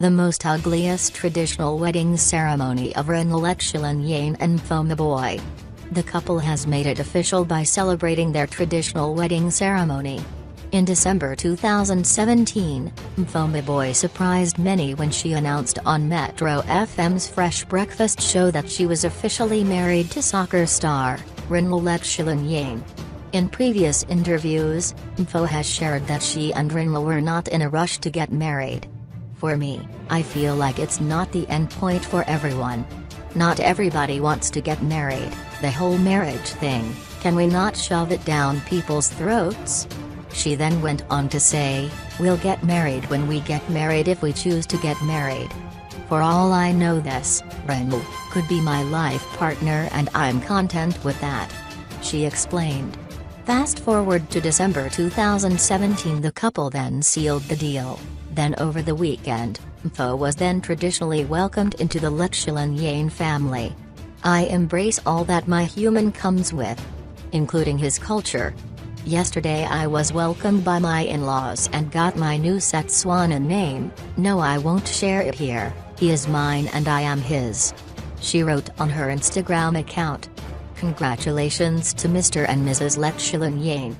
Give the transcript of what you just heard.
The most ugliest traditional wedding ceremony of Reneilwe Letsholonyane Mpho Maboi. The couple has made it official by celebrating their traditional wedding ceremony. In December 2017, Mpho Maboi surprised many when she announced on Metro FM's Fresh Breakfast show that she was officially married to soccer star, Reneilwe Letsholonyane. In previous interviews, Mpho has shared that she and Reneilwe were not in a rush to get married. "For me, I feel like it's not the end point for everyone. Not everybody wants to get married, the whole marriage thing, can we not shove it down people's throats?" She then went on to say, "We'll get married when we get married if we choose to get married. For all I know this, Reneilwe could be my life partner and I'm content with that," she explained. Fast forward to December 2017, the couple then sealed the deal. Then over the weekend, Mpho was then traditionally welcomed into the Letsholonyane family. "I embrace all that my human comes with, including his culture. Yesterday I was welcomed by my in-laws and got my new Letsholonyane name. No, I won't share it here, he is mine and I am his," she wrote on her Instagram account. Congratulations to Mr. and Mrs. Letsholonyane.